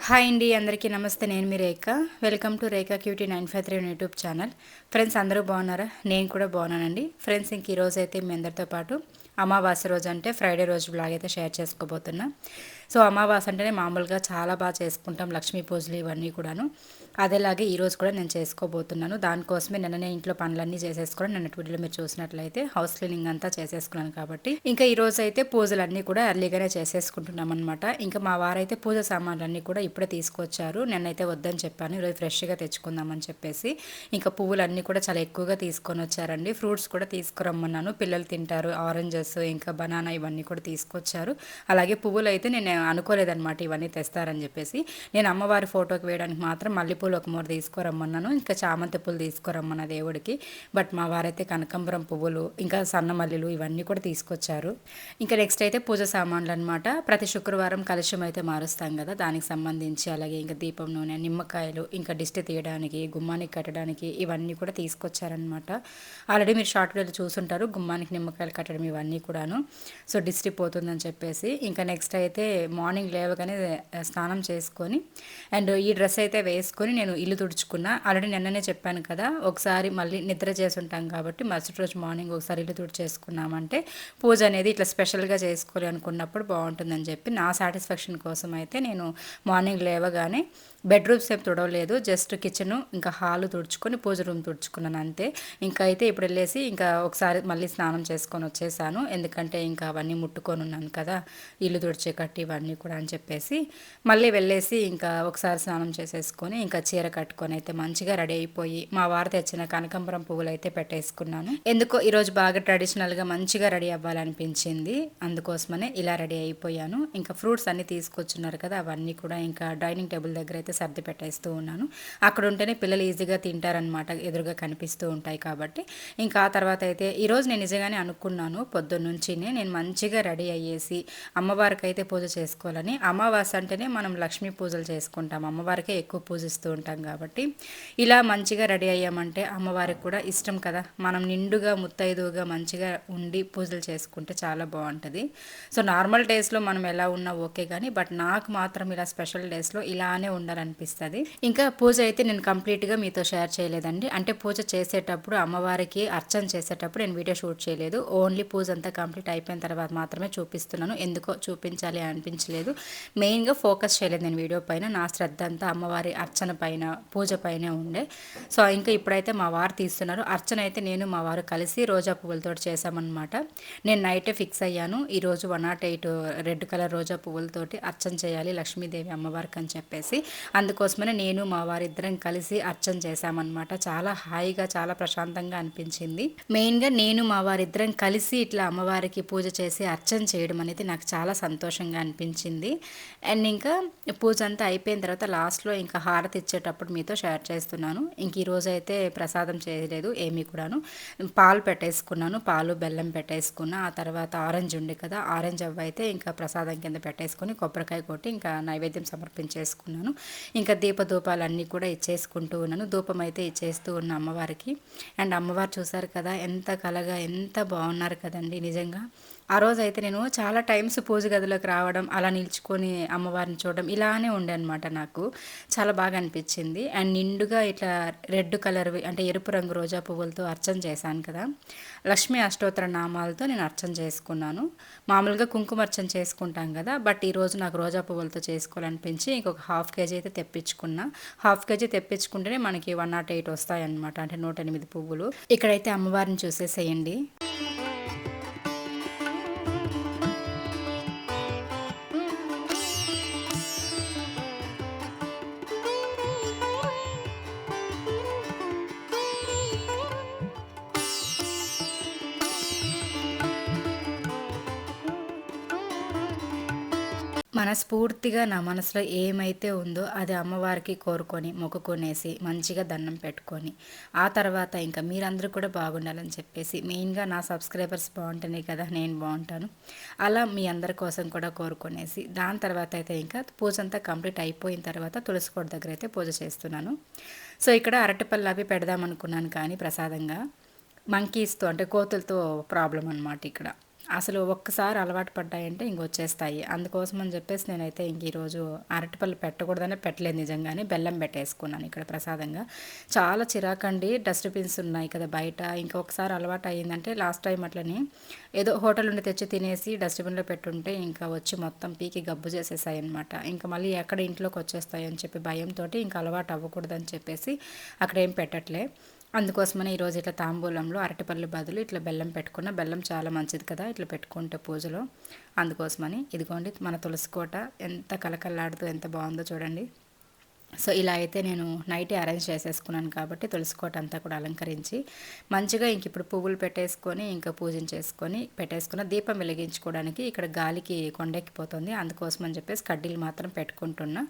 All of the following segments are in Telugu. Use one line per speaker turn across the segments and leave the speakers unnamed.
హాయ్ అండి, అందరికీ నమస్తే. నేను మీ Rekha. Welcome to Rekha cutie 953 YouTube channel. Friends, అందరూ బాగున్నారా? నేను కూడా బాగున్నానండి. ఫ్రెండ్స్, ఇంక ఈరోజు అయితే మీ అందరితో పాటు అమావాస్య రోజు అంటే ఫ్రైడే రోజు బ్లాగ్ అయితే షేర్ చేసుకోబోతున్నా. సో అమావాస్య అంటేనే మామూలుగా చాలా బాగా చేసుకుంటాం, లక్ష్మీ పూజలు ఇవన్నీ కూడాను. అదేలాగే ఈరోజు కూడా నేను చేసుకోబోతున్నాను. దానికోసమే నిన్ననే ఇంట్లో పనులన్నీ చేసేసుకొని నిన్నటి వీడియోలో మీరు చూసినట్లయితే హౌస్ క్లీనింగ్ అంతా చేసేసుకున్నాను. కాబట్టి ఇంకా ఈరోజు అయితే పూజలన్నీ కూడా ఎర్లీగానే చేసేసుకుంటున్నాం అనమాట. ఇంకా మా వారైతే పూజ సామాన్లన్నీ కూడా ఇప్పుడే తీసుకొచ్చారు. నిన్నైతే వద్దని చెప్పాను, ఈరోజు ఫ్రెష్గా తెచ్చుకుందామని చెప్పేసి. ఇంకా పువ్వులన్నీ కూడా చాలా ఎక్కువగా తీసుకొని వచ్చారండి. ఫ్రూట్స్ కూడా తీసుకురమ్మన్నాను, పిల్లలు తింటారు. ఆరెంజెస్ ఇంకా బనానా ఇవన్నీ కూడా తీసుకొచ్చారు. అలాగే పువ్వులు అయితే నేను అనుకోలేదన్నమాట ఇవన్నీ తెస్తారని చెప్పేసి. నేను అమ్మవారి ఫోటోకి వేయడానికి మాత్రం మల్లెపూలు ఒక మూర తీసుకురమ్మన్నాను, ఇంకా చామంతి పూలు తీసుకురమ్మన్న దేవుడికి. బట్ మా వారైతే కనకంబరం పువ్వులు ఇంకా సన్న మల్లెలు ఇవన్నీ కూడా తీసుకొచ్చారు. ఇంకా నెక్స్ట్ అయితే పూజ సామాన్లు అనమాట. ప్రతి శుక్రవారం కలశం అయితే మారుస్తాం కదా, దానికి సంబంధించి అలాగే ఇంకా దీపం నూనె, నిమ్మకాయలు, ఇంకా దిష్టి తీయడానికి, గుమ్మానికి కట్టడానికి ఇవన్నీ కూడా తీసుకొచ్చారనమాట. ఆల్రెడీ మీరు షార్ట్ వీడియోలో చూసుంటారు, గుమ్మానికి నిమ్మకాయలు కట్టడం ఇవన్నీ కూడాను. సో దిష్టి పోతుందని చెప్పేసి. ఇంకా నెక్స్ట్ అయితే మార్నింగ్ లేవగానే స్నానం చేసుకొని అండ్ ఈ డ్రెస్ అయితే వేసుకొని నేను ఇల్లు తుడుచుకున్నా. ఆల్రెడీ నిన్ననే చెప్పాను కదా, ఒకసారి మళ్ళీ నిద్ర చేసి ఉంటాం కాబట్టి మరుసటి రోజు మార్నింగ్ ఒకసారి ఇల్లు తుడిచేసుకున్నామంటే పూజ అనేది ఇట్లా స్పెషల్గా చేసుకోవాలి అనుకున్నప్పుడు బాగుంటుందని చెప్పి నా సాటిస్ఫాక్షన్ కోసం అయితే నేను మార్నింగ్ లేవగానే బెడ్రూమ్స్ ఏం తుడవలేదు, జస్ట్ కిచెను ఇంకా హాలు తుడుచుకొని పూజ రూమ్ తుడుచుకున్నాను అంతే. ఇంకా అయితే ఇప్పుడు వెళ్ళేసి ఇంకా ఒకసారి మళ్ళీ స్నానం చేసుకొని వచ్చేసాను. ఎందుకంటే ఇంకా అవన్నీ ముట్టుకొని ఉన్నాను కదా, ఇల్లు తుడిచే కట్టి ఇవన్నీ కూడా అని చెప్పేసి. మళ్ళీ వెళ్ళేసి ఇంకా ఒకసారి స్నానం చేసేసుకొని ఇంకా చీర కట్టుకొని అయితే మంచిగా రెడీ అయిపోయి మా వారు తెచ్చిన కనకాంబరం పువ్వులు అయితే పెట్టేసుకున్నాను. ఎందుకో ఈరోజు బాగా ట్రెడిషనల్గా మంచిగా రెడీ అవ్వాలనిపించింది, అందుకోసమనే ఇలా రెడీ అయిపోయాను. ఇంకా ఫ్రూట్స్ అన్నీ తీసుకొచ్చున్నారు కదా, అవన్నీ కూడా ఇంకా డైనింగ్ టేబుల్ దగ్గర అయితే సర్ది పెట్టేస్తూ ఉన్నాను. అక్కడ ఉంటేనే పిల్లలు ఈజీగా తింటారనమాట, ఎదురుగా కనిపిస్తూ ఉంటాయి కాబట్టి. ఇంకా ఆ తర్వాత అయితే ఈరోజు నేను నిజంగానే అనుకున్నాను పొద్దున్నుంచినే నేను మంచిగా రెడీ అయ్యేసి అమ్మవారికి అయితే పూజ చేసుకోవాలని. అమావాస్య అంటేనే మనం లక్ష్మీ పూజలు చేసుకుంటాం, అమ్మవారికే ఎక్కువ పూజిస్తూ ఉంటాం కాబట్టి ఇలా మంచిగా రెడీ అయ్యామంటే అమ్మవారికి కూడా ఇష్టం కదా. మనం నిండుగా ముత్తైదువుగా మంచిగా ఉండి పూజలు చేసుకుంటే చాలా బాగుంటుంది. సో నార్మల్ డేస్లో మనం ఎలా ఉన్నా ఓకే కానీ, బట్ నాకు మాత్రం ఇలా స్పెషల్ డేస్లో ఇలానే ఉండాలనిపిస్తుంది. ఇంకా పూజ అయితే నేను కంప్లీట్గా మీతో షేర్ చేయలేదండి. అంటే పూజ చేసేటప్పుడు అమ్మవారికి అర్చన చేసేటప్పుడు నేను వీడియో షూట్ చేయలేదు, ఓన్లీ పూజ అంతా కంప్లీట్ అయిపోయిన తర్వాత మాత్రమే చూపిస్తున్నాను. ఎందుకో చూపించాలి అనిపించలేదు, మెయిన్గా ఫోకస్ చేయలేదు నేను వీడియో పైన. నా శ్రద్ధ అంతా అమ్మవారి అర్చన పైన, పూజ పైనే ఉండే. సో ఇంకా ఇప్పుడైతే మా వారు తీస్తున్నారు. అర్చన అయితే నేను మా వారు కలిసి రోజా పువ్వులతో చేసామన్నమాట. నేను నైటే ఫిక్స్ అయ్యాను, ఈరోజు 108 రెడ్ కలర్ రోజా పువ్వులతోటి అర్చన చేయాలి లక్ష్మీదేవి అమ్మవారికి అని చెప్పేసి. అందుకోసమనే నేను మా వారిద్దరం కలిసి అర్చన చేశామన్నమాట. చాలా హాయిగా చాలా ప్రశాంతంగా అనిపించింది. మెయిన్గా నేను మా వారిద్దరం కలిసి ఇట్లా అమ్మవారికి పూజ చేసి అర్చన చేయడం అనేది నాకు చాలా సంతోషంగా అనిపించింది. అండ్ ఇంకా పూజ అంతా అయిపోయిన తర్వాత లాస్ట్లో ఇంకా హారతి ఇచ్చేటప్పుడు మీతో షేర్ చేస్తున్నాను. ఇంక ఈరోజు అయితే ప్రసాదం చేయలేదు ఏమీ కూడాను. పాలు పెట్టేసుకున్నాను, పాలు బెల్లం పెట్టేసుకున్నా. ఆ తర్వాత ఆరెంజ్ ఉండే కదా, ఆరెంజ్ అవ్వ అయితే ఇంకా ప్రసాదం కింద పెట్టేసుకొని కొబ్బరికాయ కొట్టి ఇంకా నైవేద్యం సమర్పించేసుకున్నాను. ఇంకా దీపధూపాలన్నీ కూడా ఇచ్చేసుకుంటూ ఉన్నాను. ధూపం అయితే ఇచ్చేస్తూ ఉన్న అమ్మవారికి. అండ్ అమ్మవారు చూసారు కదా ఎంత కలగా ఎంత బాగున్నారు కదండి నిజంగా. ఆ రోజు అయితే నేను చాలా టైమ్స్ పూజ గదిలోకి రావడం, అలా నిల్చుకొని అమ్మవారిని చూడడం ఇలానే ఉండే అనమాట. నాకు చాలా బాగా అనిపించింది. అండ్ నిండుగా ఇట్లా రెడ్ కలర్ అంటే ఎరుపు రంగు రోజా పువ్వులతో అర్చన చేశాను కదా, లక్ష్మీ అష్టోత్తర నామాలతో నేను అర్చన చేసుకున్నాను. మామూలుగా కుంకుమ అర్చన చేసుకుంటాం కదా, బట్ ఈరోజు నాకు రోజా పువ్వులతో చేసుకోవాలనిపించి ఇంకొక హాఫ్ కేజీ అయితే తెప్పించుకున్నా. హాఫ్ కేజీ తెప్పించుకుంటేనే మనకి 108 వస్తాయన్నమాట, అంటే 108 పువ్వులు. ఇక్కడైతే అమ్మవారిని చూసేసేయండి. మనస్ఫూర్తిగా నా మనసులో ఏమైతే ఉందో అది అమ్మవారికి కోరుకొని మొక్కుకొనేసి మంచిగా దండం పెట్టుకొని ఆ తర్వాత ఇంకా మీరందరూ కూడా బాగుండాలని చెప్పేసి, మెయిన్గా నా సబ్స్క్రైబర్స్ బాగుంటేనే కదా నేను బాగుంటాను, అలా మీ అందరి కోసం కూడా కోరుకొనేసి దాని తర్వాత అయితే ఇంకా పూజ అంతా కంప్లీట్ అయిపోయిన తర్వాత తులసి కోట దగ్గర అయితే పూజ చేస్తున్నాను. సో ఇక్కడ అరటిపళ్ళు అవి పెడదాం అనుకున్నాను కానీ ప్రసాదంగా మంకీస్తో అంటే కోతులతో ప్రాబ్లం అనమాట ఇక్కడ. అసలు ఒక్కసారి అలవాటు పడ్డాయంటే ఇంకొచ్చేస్తాయి. అందుకోసం అని చెప్పేసి నేనైతే ఇంక ఈరోజు అరటిపళ్ళు పెట్టకూడదనే పెట్టలేదు నిజంగానే. బెల్లం పెట్టేసుకున్నాను ఇక్కడ ప్రసాదంగా. చాలా చిరాకండి డస్ట్‌బిన్స్ ఉన్నాయి కదా బయట. ఇంకా ఒకసారి అలవాటు అయిందంటే లాస్ట్ టైం అట్లనే ఏదో హోటల్ నుండి తెచ్చి తినేసి డస్ట్‌బిన్‌లో పెట్టుంటే ఇంకా వచ్చి మొత్తం పీకి గబ్బు చేసేసాయన్నమాట. ఇంకా మళ్ళీ ఎక్కడ ఇంట్లోకి వచ్చేస్తాయని చెప్పి భయంతోటి ఇంకా అలవాటు అవ్వకూడదని చెప్పేసి అక్కడేం పెట్టట్లే. అందుకోసమని ఈరోజు ఇట్లా తాంబూలంలో అరటిపళ్ళు బదులు ఇట్లా బెల్లం పెట్టుకున్న. బెల్లం చాలా మంచిది కదా ఇట్లా పెట్టుకుంటే పూజలో. అందుకోసమని ఇదిగోండి మన తులసి కోట ఎంత కళకళలాడుతూ ఎంత బాగుందో చూడండి. సో ఇలా అయితే నేను నైటే అరేంజ్ చేసేసుకున్నాను కాబట్టి తులసి కోట అంతా కూడా అలంకరించి మంచిగా ఇంక ఇప్పుడు పువ్వులు పెట్టేసుకొని ఇంకా పూజించేసుకొని పెట్టేసుకున్న. దీపం వెలిగించుకోవడానికి ఇక్కడ గాలికి కొండెక్కిపోతుంది, అందుకోసం అని చెప్పేసి కడ్డీలు మాత్రం పెట్టుకుంటున్నా.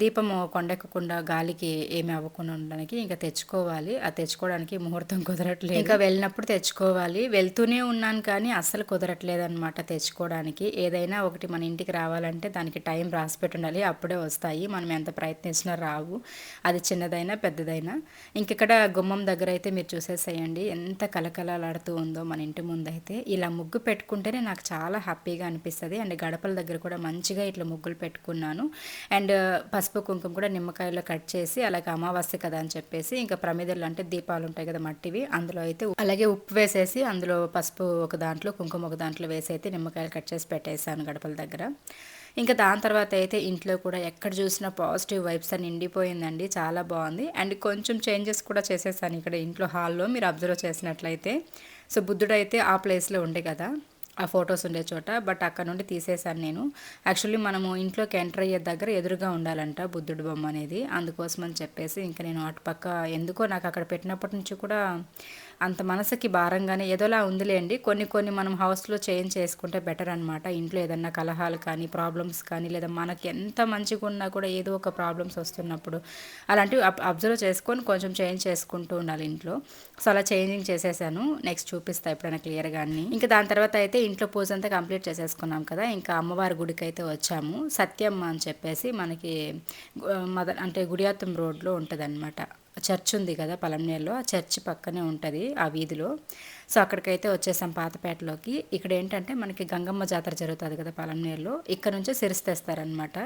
దీపము కొండెక్కకుండా గాలికి ఏమి అవ్వకుండా ఉండడానికి ఇంకా తెచ్చుకోవాలి. అది తెచ్చుకోవడానికి ముహూర్తం కుదరట్లేదు, ఇంకా వెళ్ళినప్పుడు తెచ్చుకోవాలి. వెళ్తూనే ఉన్నాను కానీ అస్సలు కుదరట్లేదు అనమాట తెచ్చుకోవడానికి. ఏదైనా ఒకటి మన ఇంటికి రావాలంటే దానికి టైం రాసి పెట్టి ఉండాలి, అప్పుడే వస్తాయి. మనం ఎంత ప్రయత్నించినా రావు, అది చిన్నదైనా పెద్దదైనా. ఇంకిక్కడ గుమ్మం దగ్గర అయితే మీరు చూసేసేయండి ఎంత కలకలలాడుతూ ఉందో మన ఇంటి ముందైతే. ఇలా ముగ్గు పెట్టుకుంటేనే నాకు చాలా హ్యాపీగా అనిపిస్తుంది. అండ్ గడపల దగ్గర కూడా మంచిగా ఇట్లా ముగ్గులు పెట్టుకున్నాను. అండ్ పసుపు కుంకుమ కూడా నిమ్మకాయలో కట్ చేసి, అలాగే అమావాస్య కదా అని చెప్పేసి ఇంకా ప్రమిదలు అంటే దీపాలు ఉంటాయి కదా మట్టివి, అందులో అయితే అలాగే ఉప్పు వేసేసి అందులో పసుపు ఒక దాంట్లో కుంకుమ ఒక దాంట్లో వేసి అయితే నిమ్మకాయలు కట్ చేసి పెట్టేశాను గడపల దగ్గర. ఇంకా దాని తర్వాత అయితే ఇంట్లో కూడా ఎక్కడ చూసినా పాజిటివ్ వైబ్స్ అని నిండిపోయిందండి, చాలా బాగుంది. అండ్ కొంచెం చేంజెస్ కూడా చేసేసాను ఇక్కడ ఇంట్లో హాల్లో మీరు అబ్జర్వ్ చేసినట్లయితే. సో బుద్ధుడు అయితే ఆ ప్లేస్లో ఉండే కదా ఆ ఫొటోస్ ఉండే చోట, బట్ అక్కడ నుండి తీసేశాను నేను. యాక్చువల్లీ మనము ఇంట్లోకి ఎంటర్ అయ్యే దగ్గర ఎదురుగా ఉండాలంట బుద్ధుడి బొమ్మ అనేది, అందుకోసం అని చెప్పేసి ఇంకా నేను అటుపక్క ఎందుకో నాకు అక్కడ పెట్టినప్పటి నుంచి కూడా అంత మనసుకి భారంగానే ఏదోలా ఉందిలేండి. కొన్ని కొన్ని మనం హౌస్లో చేంజ్ చేసుకుంటే బెటర్ అనమాట. ఇంట్లో ఏదన్నా కలహాలు కానీ ప్రాబ్లమ్స్ కానీ లేదా మనకి ఎంత మంచిగా ఉన్నా కూడా ఏదో ఒక ప్రాబ్లమ్స్ వస్తున్నప్పుడు అలాంటివి అబ్జర్వ్ చేసుకొని కొంచెం చేంజ్ చేసుకుంటూ ఉండాలి ఇంట్లో. సో అలా చేంజింగ్ చేసేసాను, నెక్స్ట్ చూపిస్తా ఎప్పుడైనా క్లియర్గా అన్ని. ఇంకా దాని తర్వాత అయితే ఇంట్లో పూజ అంతా కంప్లీట్ చేసేసుకున్నాం కదా, ఇంకా అమ్మవారి గుడికి అయితే వచ్చాము. సత్యమ్మ అని చెప్పేసి మనకి అంటే గుడియాత్తం రోడ్లో ఉంటుంది అనమాట. చర్చ్ ఉంది కదా పలంనేరులో, ఆ చర్చ్ పక్కనే ఉంటుంది ఆ వీధిలో. సో అక్కడికైతే వచ్చేసాం పాతపేటలోకి. ఇక్కడ ఏంటంటే మనకి గంగమ్మ జాతర జరుగుతుంది కదా పలంనేరులో, ఇక్కడ నుంచే సిరిస్ తెస్తారనమాట.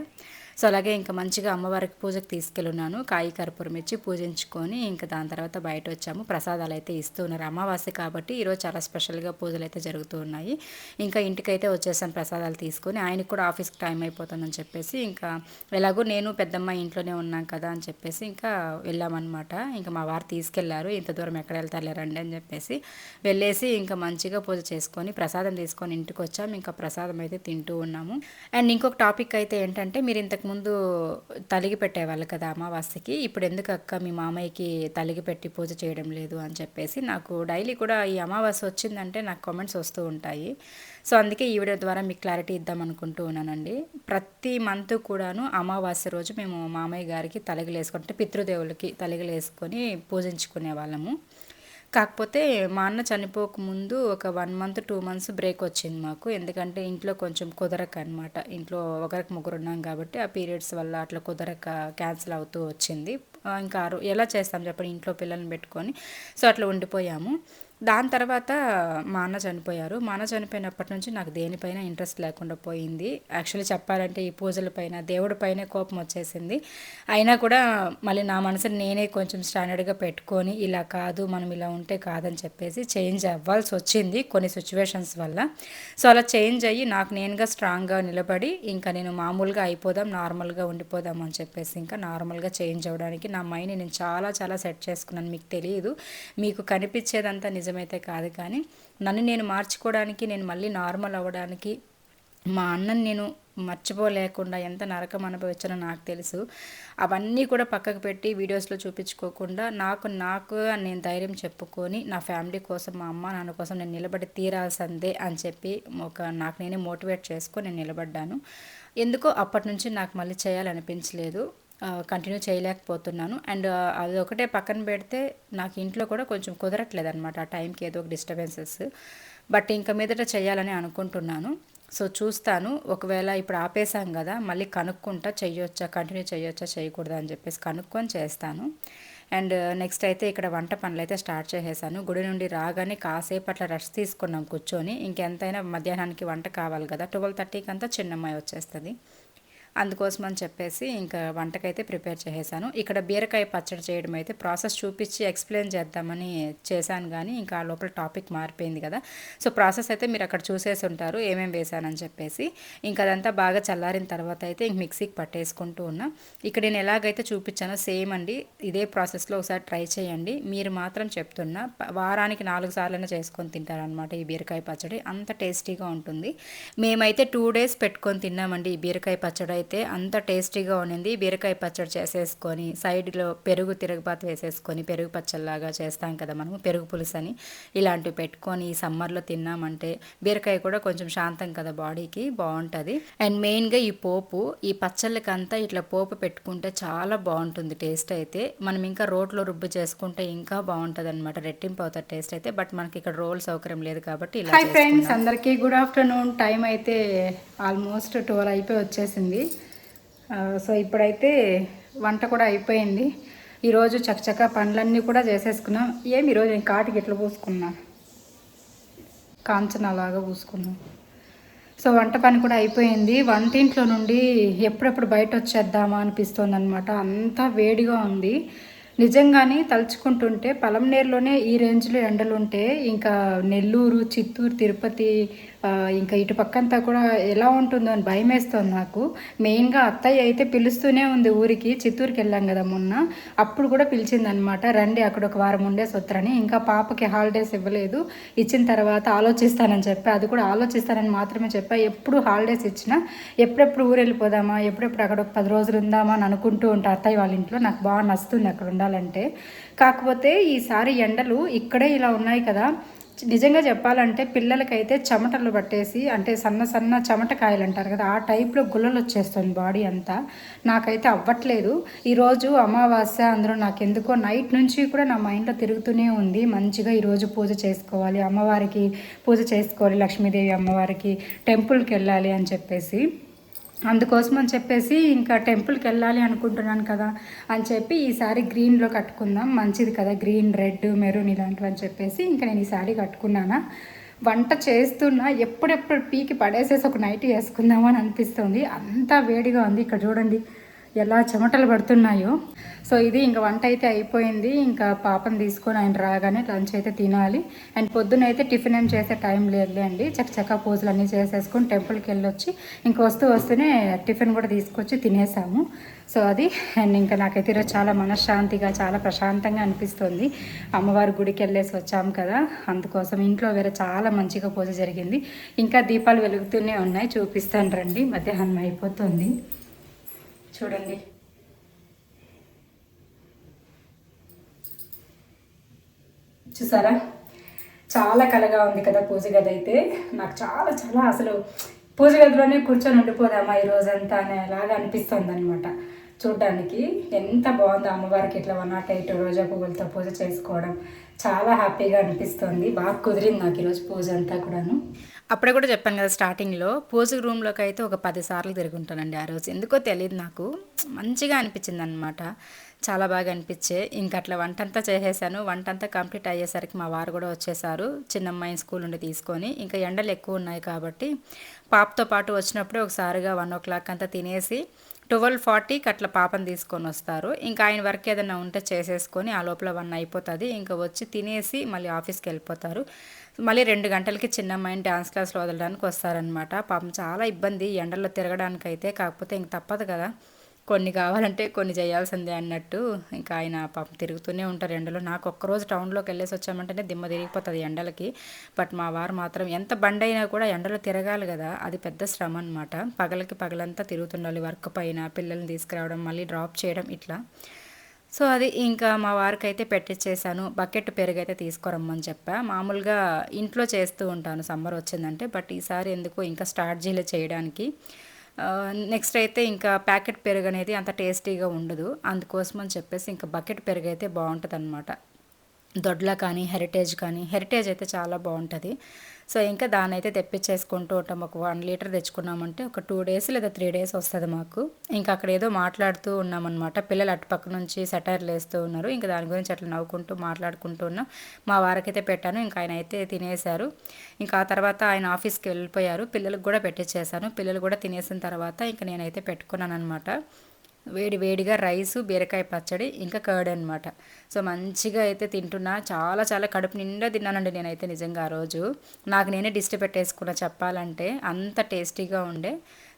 సో అలాగే ఇంకా మంచిగా అమ్మవారికి పూజకు తీసుకెళ్ళున్నాను, కాయి కర్పూరం ఇచ్చి పూజించుకొని ఇంకా దాని తర్వాత బయట వచ్చాము. ప్రసాదాలు అయితే ఇస్తూ ఉన్నారు, అమావాస్య కాబట్టి ఈరోజు చాలా స్పెషల్గా పూజలు అయితే జరుగుతూ ఉన్నాయి. ఇంకా ఇంటికైతే వచ్చేసాం ప్రసాదాలు తీసుకొని. ఆయనకు కూడా ఆఫీస్కి టైం అయిపోతుందని చెప్పేసి ఇంకా ఎలాగో నేను పెద్దమ్మ ఇంట్లోనే ఉన్నాం కదా అని చెప్పేసి ఇంకా వెళ్ళామన్నమాట. ఇంకా మా వారు తీసుకెళ్లారు, ఇంత దూరం ఎక్కడ వెళ్తారులే రండి అని చెప్పేసి వెళ్ళేసి ఇంకా మంచిగా పూజ చేసుకొని ప్రసాదం తీసుకొని ఇంటికి వచ్చాం. ఇంకా ప్రసాదం అయితే తింటూ ఉన్నాము. అండ్ ఇంకొక టాపిక్ అయితే ఏంటంటే, మీరు ఇంతకుముందు తలిగి పెట్టేవాళ్ళు కదా అమావాస్యకి, ఇప్పుడు ఎందుకు అక్క మీ మామయ్యకి తలిగి పెట్టి పూజ చేయడం లేదు అని చెప్పేసి నాకు డైలీ కూడా ఈ అమావాస్య వచ్చిందంటే నాకు కామెంట్స్ వస్తూ ఉంటాయి. సో అందుకే ఈ వీడియో ద్వారా మీకు క్లారిటీ ఇద్దాం అనుకుంటూ ఉన్నానండి. ప్రతి మంత్ కూడాను అమావాస్య రోజు మేము మామయ్య గారికి తలిగలు వేసుకుంటే పితృదేవులకి తలిగలు వేసుకొని పూజించుకునే వాళ్ళము. కాకపోతే మా అన్న చనిపోకముందు ఒక 1 మంత్ 2 మంత్స్ బ్రేక్ వచ్చింది మాకు, ఎందుకంటే ఇంట్లో కొంచెం కుదరక అనమాట. ఇంట్లో ఒకరికి ముగ్గురు ఉన్నాం కాబట్టి ఆ పీరియడ్స్ వల్ల అట్లా కుదరక క్యాన్సిల్ అవుతూ వచ్చింది. ఇంకా ఎలా చేస్తాం చెప్పండి ఇంట్లో పిల్లల్ని పెట్టుకొని. సో అట్లా ఉండిపోయాము. దాని తర్వాత మా అన్న చనిపోయారు. మా అన్న చనిపోయినప్పటి నుంచి నాకు దేనిపైన ఇంట్రెస్ట్ లేకుండా పోయింది. యాక్చువల్లీ చెప్పాలంటే ఈ పూజలపైన దేవుడి పైనే కోపం వచ్చేసింది. అయినా కూడా మళ్ళీ నా మనసుని నేనే కొంచెం స్టాండర్డ్గా పెట్టుకొని ఇలా కాదు మనం ఇలా ఉంటే కాదని చెప్పేసి చేంజ్ అవ్వాల్సి వచ్చింది కొన్ని సిచ్యువేషన్స్ వల్ల. సో అలా చేంజ్ అయ్యి నాకు నేనుగా స్ట్రాంగ్గా నిలబడి ఇంకా నేను మామూలుగా అయిపోదాం, నార్మల్గా ఉండిపోదాం అని చెప్పేసి ఇంకా నార్మల్గా చేంజ్ అవ్వడానికి నా మైండ్ని నేను చాలా చాలా సెట్ చేసుకున్నాను. మీకు తెలియదు, మీకు కనిపించేదంతా నిజమైతే కాదు, కానీ నన్ను నేను మార్చుకోవడానికి, నేను మళ్ళీ నార్మల్ అవ్వడానికి, మా అన్నని నేను మర్చిపోలేకుండా ఎంత నరకం అనుభవించానో నాకు తెలుసు. అవన్నీ కూడా పక్కకు పెట్టి వీడియోస్లో చూపించుకోకుండా నాకు నేను ధైర్యం చెప్పుకొని నా ఫ్యామిలీ కోసం, మా అమ్మ నాన్న కోసం నేను నిలబడి తీరాల్సిందే అని చెప్పి నాకు నేనే మోటివేట్ చేసుకొని నేను నిలబడ్డాను. ఎందుకో అప్పటి నుంచి నాకు మళ్ళీ చేయాలనిపించలేదు, కంటిన్యూ చేయలేకపోతున్నాను. అండ్ అది ఒకటే పక్కన పెడితే నాకు ఇంట్లో కూడా కొంచెం కుదరట్లేదు అనమాట ఆ టైంకి, ఏదో ఒక డిస్టర్బెన్సెస్. బట్ ఇంకా మీదట చేయాలని అనుకుంటున్నాను. సో చూస్తాను, ఒకవేళ ఇప్పుడు ఆపేసాం కదా మళ్ళీ కనుక్కుంటా, కంటిన్యూ చేయొచ్చా చేయకూడదా అని చెప్పేసి కనుక్కొని చేస్తాను. అండ్ నెక్స్ట్ అయితే ఇక్కడ వంట పనులు అయితే స్టార్ట్ చేసేసాను. గుడి నుండి రాగానే కాసేపు అట్లా రెస్ట్ తీసుకున్నాం కూర్చొని. ఇంకెంతైనా మధ్యాహ్నానికి వంట కావాలి కదా, 12:30కి అంతా చిన్నమ్మాయి వచ్చేస్తుంది. అందుకోసం అని చెప్పేసి ఇంకా వంటకైతే ప్రిపేర్ చేసేసాను. ఇక్కడ బీరకాయ పచ్చడి చేయడం అయితే ప్రాసెస్ చూపించి ఎక్స్ప్లెయిన్ చేద్దామని చేశాను, కానీ ఇంకా ఆ లోపల టాపిక్ మారిపోయింది కదా. సో ప్రాసెస్ అయితే మీరు అక్కడ చూసేసి ఉంటారు ఏమేమి వేసానని చెప్పేసి. ఇంకా అదంతా బాగా చల్లారిన తర్వాత అయితే ఇంక మిక్సీకి పట్టేసుకుంటూ ఉన్నా. ఇక్కడ నేను ఎలాగైతే చూపించానో సేమ్ అండి ఇదే ప్రాసెస్లో ఒకసారి ట్రై చేయండి. మీరు మాత్రం చెప్తున్నా వారానికి 4 సార్లైనా చేసుకొని తింటారనమాట ఈ బీరకాయ పచ్చడి, అంత టేస్టీగా ఉంటుంది. మేమైతే 2 డేస్ పెట్టుకొని తిన్నామండి ఈ బీరకాయ పచ్చడి అయితే, అంత టేస్టీగా ఉండింది. బీరకాయ పచ్చడి చేసేసుకొని సైడ్లో పెరుగు తిరగబాతు వేసేసుకొని పెరుగు పచ్చడిలాగా చేస్తాం కదా మనము, పెరుగు పులుసు అని, ఇలాంటివి పెట్టుకొని ఈ సమ్మర్లో తిన్నామంటే బీరకాయ కూడా కొంచెం శాంతం కదా బాడీకి, బాగుంటుంది. అండ్ మెయిన్గా ఈ పోపు, ఈ పచ్చళ్ళకంతా ఇట్లా పోపు పెట్టుకుంటే చాలా బాగుంటుంది టేస్ట్ అయితే. మనం ఇంకా రోట్లో రుబ్బు చేసుకుంటే ఇంకా బాగుంటుంది అనమాట, రెట్టింపు అవుతుంది టేస్ట్ అయితే. బట్ మనకి ఇక్కడ రోల్ సౌకర్యం లేదు కాబట్టి ఇలా. హాయ్ ఫ్రెండ్స్, అందరికీ గుడ్ ఆఫ్టర్నూన్. టైం అయితే ఆల్మోస్ట్ 12 అయిపోయి వచ్చేసింది. సో ఇప్పుడైతే వంట కూడా అయిపోయింది. ఈరోజు చకచకా పనులన్నీ కూడా చేసేసుకున్నాం. ఏమి ఈరోజు నేను కాటికి ఎట్లా పూసుకున్నా, కాంచన అలాగా పూసుకున్నాం. సో వంట పని కూడా అయిపోయింది. వంటింట్లో నుండి ఎప్పుడెప్పుడు బయట వచ్చేద్దామా అనిపిస్తుంది అనమాట, అంతా వేడిగా ఉంది. నిజంగానే తలుచుకుంటుంటే పలంనేరులోనే ఈ రేంజ్లో ఎండలు ఉంటే ఇంకా నెల్లూరు, చిత్తూరు, తిరుపతి, ఇంకా ఇటు పక్కంతా కూడా ఎలా ఉంటుందో అని భయం వేస్తుంది నాకు. మెయిన్గా అత్తయ్య అయితే పిలుస్తూనే ఉంది ఊరికి. చిత్తూరుకి వెళ్ళాం కదా మొన్న, అప్పుడు కూడా పిలిచిందనమాట, రండి అక్కడ ఒక వారం ఉండేసి వస్తారని. ఇంకా పాపకి హాలిడేస్ ఇవ్వలేదు, ఇచ్చిన తర్వాత ఆలోచిస్తానని చెప్పి, అది కూడా ఆలోచిస్తానని మాత్రమే చెప్పా. ఎప్పుడు హాలిడేస్ ఇచ్చినా ఎప్పుడెప్పుడు ఊరు వెళ్ళిపోదామా, ఎప్పుడెప్పుడు అక్కడ ఒక 10 రోజులు ఉందామా అని అనుకుంటూ ఉంటా అత్తయ్య వాళ్ళ ఇంట్లో. నాకు బాగా నచ్చుతుంది అక్కడ ఉండాలంటే. కాకపోతే ఈసారి ఎండలు ఇక్కడే ఇలా ఉన్నాయి కదా, నిజంగా చెప్పాలంటే పిల్లలకైతే చెమటలు పట్టేసి, అంటే సన్న సన్న చెమటకాయలు అంటారు కదా, ఆ టైప్లో గుల్లలు వచ్చేస్తుంది బాడీ అంతా. నాకైతే అవ్వట్లేదు. ఈరోజు అమావాస్య, అందులో నాకెందుకో నైట్ నుంచి కూడా నా మైండ్లో తిరుగుతూనే ఉంది, మంచిగా ఈరోజు పూజ చేసుకోవాలి, అమ్మవారికి పూజ చేసుకోవాలి, లక్ష్మీదేవి అమ్మవారికి టెంపుల్కి వెళ్ళాలి అని చెప్పేసి. అందుకోసం అని చెప్పేసి ఇంకా టెంపుల్కి వెళ్ళాలి అనుకుంటున్నాను కదా అని చెప్పి ఈ శారీ గ్రీన్లో కట్టుకుందాం, మంచిది కదా గ్రీన్, రెడ్, మెరూన్ ఇలాంటివి అని చెప్పేసి ఇంకా నేను ఈ శారీ కట్టుకున్నాను. వంట చేస్తున్నా ఎప్పుడెప్పుడు పీకి పడేసేసి ఒక నైట్ వేసుకుందామని అనిపిస్తుంది, అంతా వేడిగా ఉంది. ఇక్కడ చూడండి ఎలా చెమటలు పడుతున్నాయో. సో ఇది ఇంకా వంట అయితే అయిపోయింది. ఇంకా పాపను తీసుకొని ఆయన రాగానే లంచ్ అయితే తినాలి. అండ్ పొద్దున అయితే టిఫిన్ ఏం చేసే టైం లేదులే అండి, చక్కచక్క పూజలు అన్నీ చేసేసుకొని టెంపుల్కి వెళ్ళొచ్చి ఇంకా వస్తూనే టిఫిన్ కూడా తీసుకొచ్చి తినేసాము. సో అది. అండ్ ఇంకా నాకైతే ఈరోజు చాలా మనశ్శాంతిగా, చాలా ప్రశాంతంగా అనిపిస్తుంది. అమ్మవారి గుడికి వెళ్ళేసి వచ్చాము కదా, అందుకోసం. ఇంట్లో వేరే చాలా మంచిగా పూజ జరిగింది. ఇంకా దీపాలు వెలుగుతూనే ఉన్నాయి, చూపిస్తాను రండి. మధ్యాహ్నం అయిపోతుంది చూడండి. చూసారా, చాలా కలగా ఉంది కదా పూజ గది అయితే. నాకు చాలా చాలా అసలు పూజ గదిలోనే కూర్చొని ఉండిపోదామా ఈ రోజంతా అనేలాగా అనిపిస్తుంది అనమాట. చూడ్డానికి ఎంత బాగుందో అమ్మవారికి ఇట్లా 108 రోజా పువ్వులతో పూజ చేసుకోవడం, చాలా హ్యాపీగా అనిపిస్తుంది. బాగా కుదిరింది నాకు ఈరోజు పూజ అంతా కూడాను. అప్పుడే కూడా చెప్పాను కదా స్టార్టింగ్లో, పూజ రూమ్లోకి అయితే ఒక 10 సార్లు తిరుగుంటానండి ఆ రోజు. ఎందుకో తెలియదు, నాకు మంచిగా అనిపించింది అనమాట, చాలా బాగా అనిపించే. ఇంక అట్లా వంట అంతా చేసేసాను. వంట అంతా కంప్లీట్ అయ్యేసరికి మా వారు కూడా వచ్చేసారు, చిన్నమ్మాయిని స్కూల్ నుండి తీసుకొని. ఇంకా ఎండలు ఎక్కువ ఉన్నాయి కాబట్టి పాపతో పాటు వచ్చినప్పుడే ఒకసారిగా 1 o'clock అంతా తినేసి 12:40కి అట్లా పాపను తీసుకొని వస్తారు. ఇంకా ఆయన వర్క్ ఏదైనా ఉంటే చేసేసుకొని ఆ లోపల 1 అయిపోతుంది. ఇంకా వచ్చి తినేసి మళ్ళీ ఆఫీస్కి వెళ్ళిపోతారు. మళ్ళీ 2 గంటలకి చిన్నమ్మాయిని డ్యాన్స్ క్లాస్లో వదలడానికి వస్తారనమాట. పాపం చాలా ఇబ్బంది ఎండల్లో తిరగడానికైతే, కాకపోతే ఇంక తప్పదు కదా, కొన్ని కావాలంటే కొన్ని చేయాల్సిందే అన్నట్టు. ఇంకా ఆయన పాపం తిరుగుతూనే ఉంటారు ఎండలో. నాకు ఒక్కరోజు టౌన్లోకి వెళ్ళేసి వచ్చామంటేనే దిమ్మ తిరిగిపోతుంది ఎండలకి. బట్ మా వారు మాత్రం ఎంత బండి అయినా కూడా ఎండలో తిరగాలి కదా, అది పెద్ద శ్రమ అనమాట. పగలంతా తిరుగుతుండాలి, వర్క్ పైన పిల్లల్ని తీసుకురావడం, మళ్ళీ డ్రాప్ చేయడం, ఇట్లా. సో అది ఇంకా మా వారికి అయితే పెట్టించేసాను. బకెట్ పెరుగు అయితే తీసుకురమ్మని చెప్పా. మామూలుగా ఇంట్లో చేస్తూ ఉంటాను సమ్మర్ వచ్చిందంటే, బట్ ఈసారి ఎందుకో ఇంకా స్టార్ట్ చేయడానికి. నెక్స్ట్ అయితే ఇంకా ప్యాకెట్ పెరుగు అనేది అంత టేస్టీగా ఉండదు, అందుకోసం అని చెప్పేసి ఇంకా బకెట్ పెరుగు అయితే బాగుంటుంది అనమాట. దొడ్ల కానీ హెరిటేజ్ అయితే చాలా బాగుంటుంది. సో ఇంకా దాన్ని అయితే తెప్పించేసుకుంటూ ఉంటాం. ఒక 1 లీటర్ తెచ్చుకున్నామంటే ఒక 2 డేస్ లేదా 3 డేస్ వస్తుంది మాకు. ఇంకా అక్కడ ఏదో మాట్లాడుతూ ఉన్నామన్నమాట. పిల్లలు అటుపక్క నుంచి సెటైర్లు వేస్తూ ఉన్నారు. ఇంకా దాని గురించి అట్లా నవ్వుకుంటూ మాట్లాడుకుంటూ ఉన్నాం. మా వారికైతే పెట్టాను. ఇంకా ఆయన అయితే తినేశారు. ఇంకా ఆ తర్వాత ఆయన ఆఫీస్కి వెళ్ళిపోయారు. పిల్లలకు కూడా పెట్టించేసాను. పిల్లలు కూడా తినేసిన తర్వాత ఇంకా నేనైతే పెట్టుకున్నాను అనమాట. వేడి వేడిగా రైసు, బీరకాయ పచ్చడి, ఇంకా కర్డ్ అనమాట. సో మంచిగా అయితే తింటున్నా. చాలా చాలా కడుపు నిండా తిన్నానండి నేనైతే నిజంగా ఆ రోజు. నాకు నేనే దిష్టి పెట్టేసుకున్నా చెప్పాలంటే, అంత టేస్టీగా ఉండే.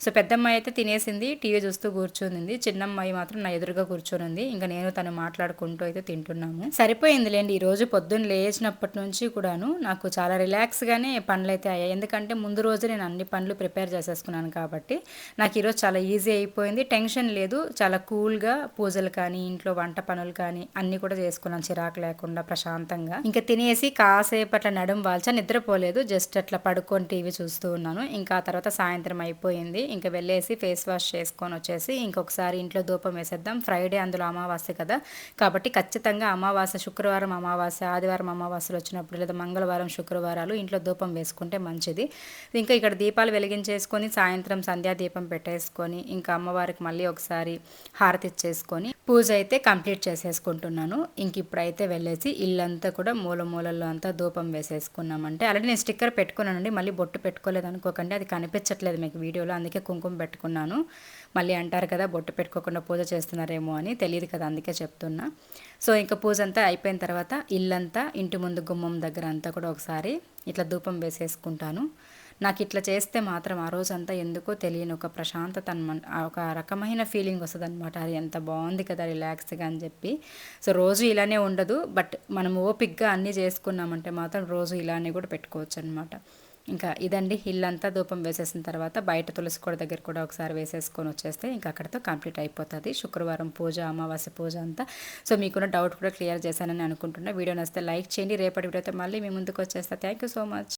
సో పెద్దమ్మాయి అయితే తినేసింది, టీవీ చూస్తూ కూర్చుంది. చిన్నమ్మాయి మాత్రం నా ఎదురుగా కూర్చొని ఇంకా నేను తను మాట్లాడుకుంటూ అయితే తింటున్నాము. సరిపోయిందిలేండి. ఈరోజు పొద్దున్న లేచినప్పటి నుంచి కూడాను నాకు చాలా రిలాక్స్గానే పనులు అయితే అయ్యాయి. ఎందుకంటే ముందు రోజు నేను అన్ని పనులు ప్రిపేర్ చేసేసుకున్నాను కాబట్టి నాకు ఈరోజు చాలా ఈజీ అయిపోయింది. టెన్షన్ లేదు. చాలా కూల్గా పూజలు కానీ, ఇంట్లో వంట పనులు కానీ అన్నీ కూడా చేసుకున్నాను చిరాకు లేకుండా ప్రశాంతంగా. ఇంకా తినేసి కాసేపు అట్లా నడుం వాల్చా, నిద్రపోలేదు. జస్ట్ అట్లా పడుకొని టీవీ చూస్తూ ఉన్నాను. ఇంకా ఆ తర్వాత సాయంత్రం అయిపోయింది. ఇంకా వెళ్ళేసి ఫేస్ వాష్ చేసుకొని వచ్చేసి ఇంకొకసారి ఇంట్లో ధూపం వేసేద్దాం. ఫ్రైడే అందులో అమావాస్య కదా, కాబట్టి ఖచ్చితంగా అమావాస్య, శుక్రవారం అమావాస్య, ఆదివారం అమావాస్యలు వచ్చినప్పుడు లేదా మంగళవారం, శుక్రవారాలు ఇంట్లో ధూపం వేసుకుంటే మంచిది. ఇంకా ఇక్కడ దీపాలు వెలిగించేసుకొని సాయంత్రం సంధ్యా దీపం పెట్టేసుకొని ఇంకా అమ్మవారికి మళ్ళీ ఒకసారి హారతి ఇచ్చేసుకొని పూజ అయితే కంప్లీట్ చేసేసుకుంటున్నాను. ఇంక ఇప్పుడైతే వెళ్ళేసి ఇల్లంతా కూడా మూల మూలల్లో అంతా ధూపం వేసేసుకున్నామంటే, ఆల్రెడీ నేను స్టిక్కర్ పెట్టుకున్నానండి. మళ్ళీ బొట్టు పెట్టుకోలేదు అనుకోకండి, అది కనిపించట్లేదు మీకు వీడియోలో, అందుకే కుంకుమ పెట్టుకున్నాను. మళ్ళీ అంటారు కదా బొట్టు పెట్టుకోకుండా పూజ చేస్తున్నారేమో అని, తెలియదు కదా అందుకే చెప్తున్నా. సో ఇంకా పూజ అంతా అయిపోయిన తర్వాత ఇల్లంతా, ఇంటి ముందు గుమ్మం దగ్గర అంతా కూడా ఒకసారి ఇట్లా ధూపం వేసేసుకుంటాను. నాకు ఇట్లా చేస్తే మాత్రం ఆ రోజంతా ఎందుకో తెలియని ఒక ప్రశాంతత అనమాట, ఒక రకమైన ఫీలింగ్ వస్తుంది అనమాట. అది ఎంత బాగుంది కదా రిలాక్స్గా అని చెప్పి. సో రోజు ఇలానే ఉండదు, బట్ మనం ఓపిక్గా అన్నీ చేసుకున్నామంటే మాత్రం రోజు ఇలానే కూడా పెట్టుకోవచ్చు అనమాట. ఇంకా ఇదండి, ఇల్లంతా ధూపం వేసేసిన తర్వాత బయట తులసి కోట దగ్గర కూడా ఒకసారి వేసేసుకొని వచ్చేస్తే ఇంకా అక్కడితో కంప్లీట్ అయిపోతుంది శుక్రవారం పూజ, అమావాస్య పూజ అంతా. సో మీకున్న డౌట్ కూడా క్లియర్ చేశానని అనుకుంటున్నా. వీడియో నచ్చితే లైక్ చేయండి. రేపటి వీడియోతో మళ్ళీ మీ ముందుకు వచ్చేస్తా. Thank you so much.